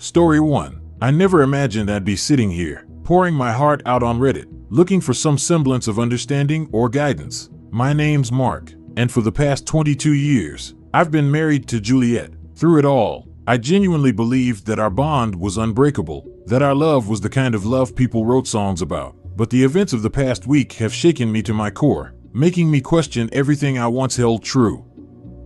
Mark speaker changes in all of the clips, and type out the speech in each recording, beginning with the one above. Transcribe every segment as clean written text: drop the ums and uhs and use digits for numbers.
Speaker 1: Story 1. I never imagined I'd be sitting here, pouring my heart out on Reddit, looking for some semblance of understanding or guidance. My name's Mark, and for the past 22 years, I've been married to Juliet. Through it all, I genuinely believed that our bond was unbreakable, that our love was the kind of love people wrote songs about. But the events of the past week have shaken me to my core, making me question everything I once held true.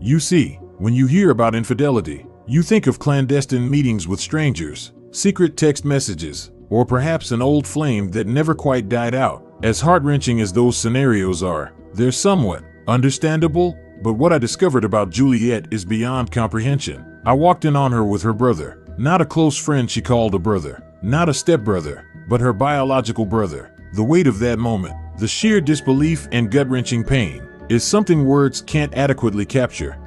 Speaker 1: You see, when you hear about infidelity, you think of clandestine meetings with strangers, secret text messages, or perhaps an old flame that never quite died out. As heart-wrenching as those scenarios are, they're somewhat understandable, but what I discovered about Juliet is beyond comprehension. I walked in on her with her brother, not a close friend she called a brother, not a stepbrother, but her biological brother. The weight of that moment, the sheer disbelief and gut-wrenching pain, is something words can't adequately capture.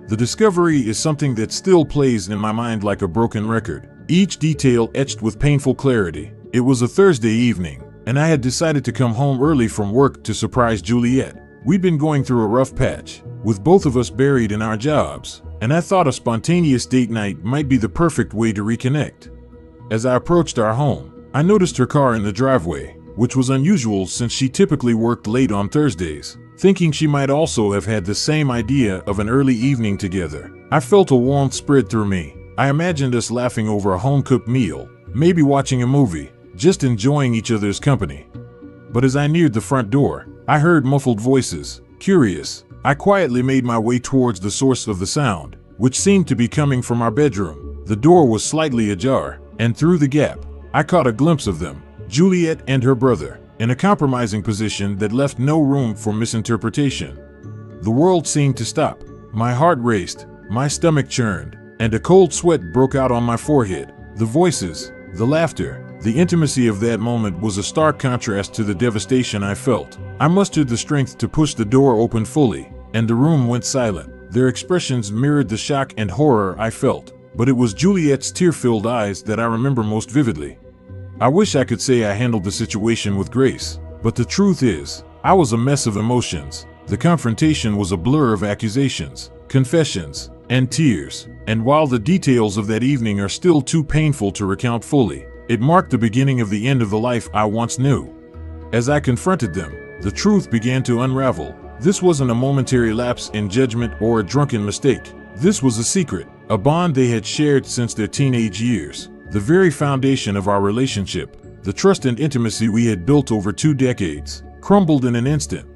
Speaker 1: The discovery is something that still plays in my mind like a broken record, each detail etched with painful clarity. It was a Thursday evening, and I had decided to come home early from work to surprise Juliet. We'd been going through a rough patch, with both of us buried in our jobs, and I thought a spontaneous date night might be the perfect way to reconnect. As I approached our home, I noticed her car in the driveway, which was unusual since she typically worked late on Thursdays. Thinking she might also have had the same idea of an early evening together, I felt a warmth spread through me. I imagined us laughing over a home-cooked meal, maybe watching a movie, just enjoying each other's company. But as I neared the front door, I heard muffled voices. Curious, I quietly made my way towards the source of the sound, which seemed to be coming from our bedroom. The door was slightly ajar, and through the gap, I caught a glimpse of them, Juliet and her brother, in a compromising position that left no room for misinterpretation. The world seemed to stop. My heart raced, my stomach churned, and a cold sweat broke out on my forehead. The voices, the laughter, the intimacy of that moment was a stark contrast to the devastation I felt. I mustered the strength to push the door open fully, and the room went silent. Their expressions mirrored the shock and horror I felt, but it was Juliet's tear-filled eyes that I remember most vividly. I wish I could say I handled the situation with grace, but the truth is, I was a mess of emotions. The confrontation was a blur of accusations, confessions, and tears, and while the details of that evening are still too painful to recount fully, it marked the beginning of the end of the life I once knew. As I confronted them, the truth began to unravel. This wasn't a momentary lapse in judgment or a drunken mistake. This was a secret, a bond they had shared since their teenage years. The very foundation of our relationship, the trust and intimacy we had built over 2 decades, crumbled in an instant.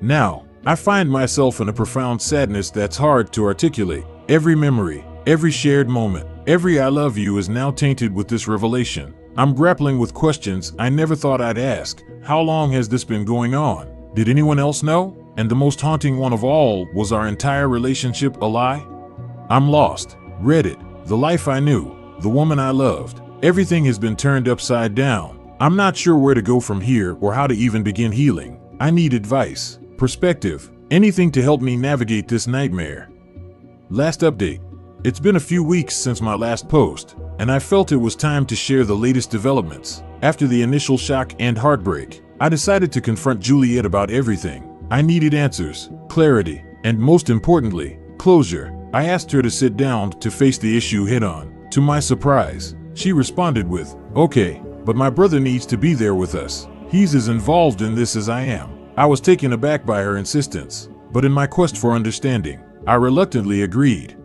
Speaker 1: Now, I find myself in a profound sadness that's hard to articulate. Every memory, every shared moment, every I love you is now tainted with this revelation. I'm grappling with questions I never thought I'd ask. How long has this been going on? Did anyone else know? And the most haunting one of all, was our entire relationship a lie? I'm lost. Reddit, the life I knew, the woman I loved. Everything has been turned upside down. I'm not sure where to go from here or how to even begin healing. I need advice, perspective, anything to help me navigate this nightmare. Last update. It's been a few weeks since my last post, and I felt it was time to share the latest developments. After the initial shock and heartbreak, I decided to confront Juliet about everything. I needed answers, clarity, and most importantly, closure. I asked her to sit down to face the issue head-on. To my surprise, she responded with, "Okay, but my brother needs to be there with us. He's as involved in this as I am." I was taken aback by her insistence, but in my quest for understanding, I reluctantly agreed.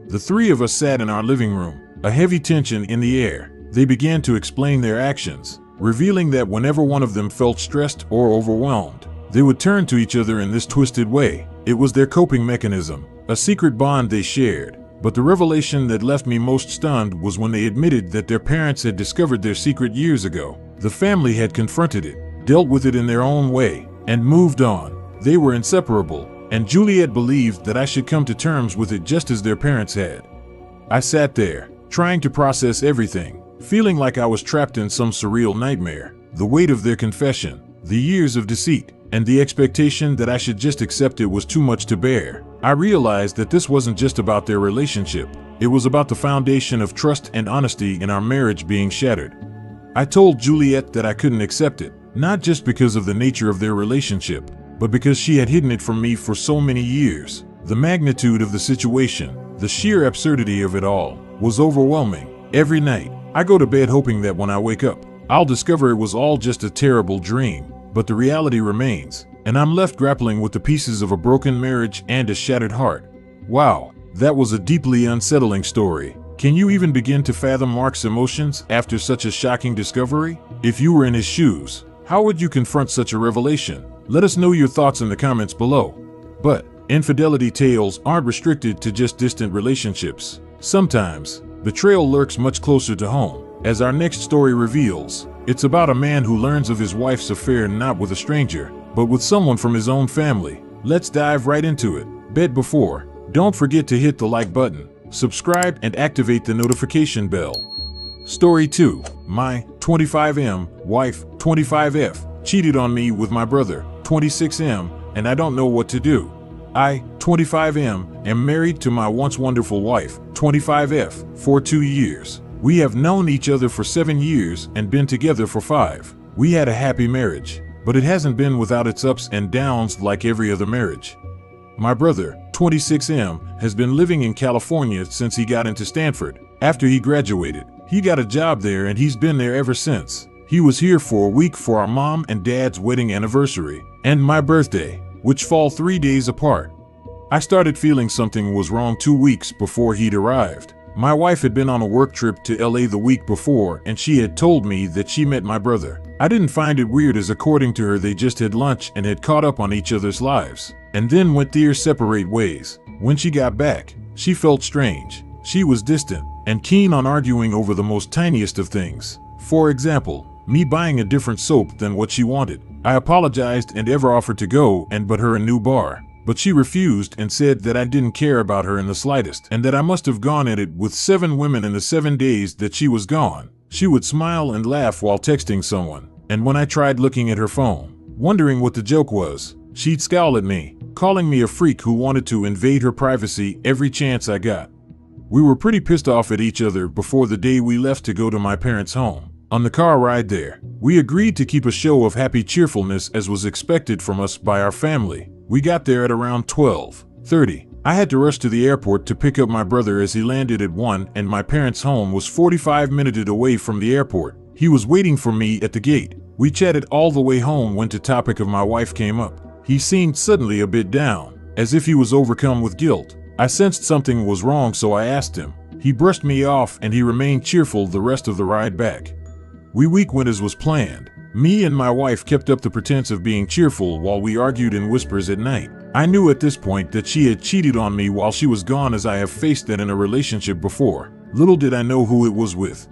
Speaker 1: The 3 of us sat in our living room, a heavy tension in the air. They began to explain their actions, revealing that whenever one of them felt stressed or overwhelmed, they would turn to each other in this twisted way. It was their coping mechanism, a secret bond they shared. But the revelation that left me most stunned was when they admitted that their parents had discovered their secret years ago. The family had confronted it, dealt with it in their own way, and moved on. They were inseparable, and Juliet believed that I should come to terms with it just as their parents had. I sat there, trying to process everything, feeling like I was trapped in some surreal nightmare. The weight of their confession, the years of deceit, and the expectation that I should just accept it was too much to bear. I realized that this wasn't just about their relationship. It was about the foundation of trust and honesty in our marriage being shattered. I told Juliet that I couldn't accept it, not just because of the nature of their relationship, but because she had hidden it from me for so many years. The magnitude of the situation, the sheer absurdity of it all, was overwhelming. Every night, I go to bed hoping that when I wake up, I'll discover it was all just a terrible dream, but the reality remains, and I'm left grappling with the pieces of a broken marriage and a shattered heart. Wow, that was a deeply unsettling story. Can you even begin to fathom Mark's emotions after such a shocking discovery? If you were in his shoes, how would you confront such a revelation? Let us know your thoughts in the comments below. But infidelity tales aren't restricted to just distant relationships. Sometimes, betrayal lurks much closer to home. As our next story reveals, it's about a man who learns of his wife's affair not with a stranger, but with someone from his own family. Let's dive right into it. But before, don't forget to hit the like button, subscribe, and activate the notification bell. Story 2. My 25M wife, 25F, cheated on me with my brother, 26M, and I don't know what to do. I, 25M, am married to my once wonderful wife, 25F, for 2 years. We have known each other for 7 years and been together for 5. We had a happy marriage, but it hasn't been without its ups and downs like every other marriage. My brother, 26M, has been living in California since he got into Stanford. After he graduated, he got a job there and he's been there ever since. He was here for a week for our mom and dad's wedding anniversary and my birthday, which fall 3 days apart. I started feeling something was wrong 2 weeks before he'd arrived. My wife had been on a work trip to LA the week before and she had told me that she met my brother. I didn't find it weird as according to her they just had lunch and had caught up on each other's lives, and then went their separate ways. When she got back, she felt strange. She was distant and keen on arguing over the most tiniest of things. For example, me buying a different soap than what she wanted. I apologized and ever offered to go and but her a new bar. But she refused and said that I didn't care about her in the slightest and that I must have gone at it with 7 women in the 7 days that she was gone. She would smile and laugh while texting someone, and when I tried looking at her phone, wondering what the joke was, she'd scowl at me, calling me a freak who wanted to invade her privacy every chance I got. We were pretty pissed off at each other before the day we left to go to my parents' home. On the car ride there, we agreed to keep a show of happy cheerfulness as was expected from us by our family. We got there at around 12:30. I had to rush to the airport to pick up my brother as he landed at 1 and my parents' home was 45 minutes away from the airport. He was waiting for me at the gate. We chatted all the way home when the topic of my wife came up. He seemed suddenly a bit down, as if he was overcome with guilt. I sensed something was wrong so I asked him. He brushed me off and he remained cheerful the rest of the ride back. We went as was planned. Me and my wife kept up the pretense of being cheerful while we argued in whispers at night. I knew at this point that she had cheated on me while she was gone, as I have faced that in a relationship before. Little did I know who it was with.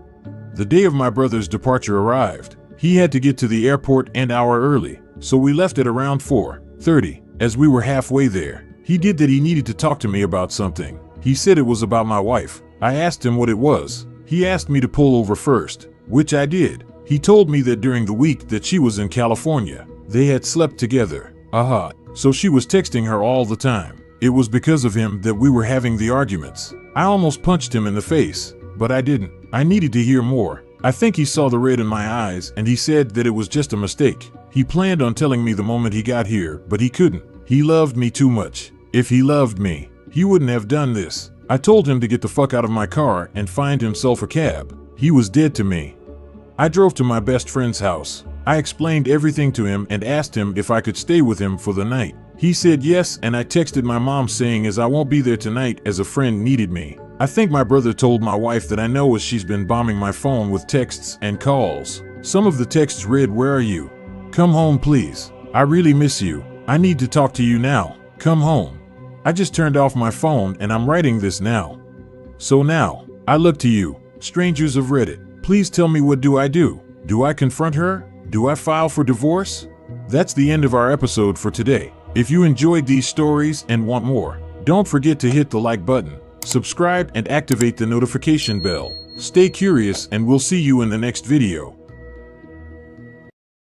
Speaker 1: The day of my brother's departure arrived. He had to get to the airport an hour early, so we left at around 4:30. As we were halfway there, he did that he needed to talk to me about something. He said it was about my wife. I asked him what it was. He asked me to pull over first, which I did. He told me that during the week that she was in California, they had slept together. So she was texting her all the time. It was because of him that we were having the arguments. I almost punched him in the face, but I didn't. I needed to hear more. I think he saw the red in my eyes and he said that it was just a mistake. He planned on telling me the moment he got here, but he couldn't. He loved me too much. If he loved me, he wouldn't have done this. I told him to get the fuck out of my car and find himself a cab. He was dead to me. I drove to my best friend's house. I explained everything to him and asked him if I could stay with him for the night. He said yes, and I texted my mom saying as I won't be there tonight as a friend needed me. I think my brother told my wife that I know as she's been bombing my phone with texts and calls. Some of the texts read, "Where are you? Come home please. I really miss you. I need to talk to you now. Come home." I just turned off my phone and I'm writing this now. So now, I look to you, strangers of Reddit. Please tell me, what do I do? Do I confront her? Do I file for divorce? That's the end of our episode for today. If you enjoyed these stories and want more, don't forget to hit the like button, subscribe, and activate the notification bell. Stay curious and we'll see you in the next video.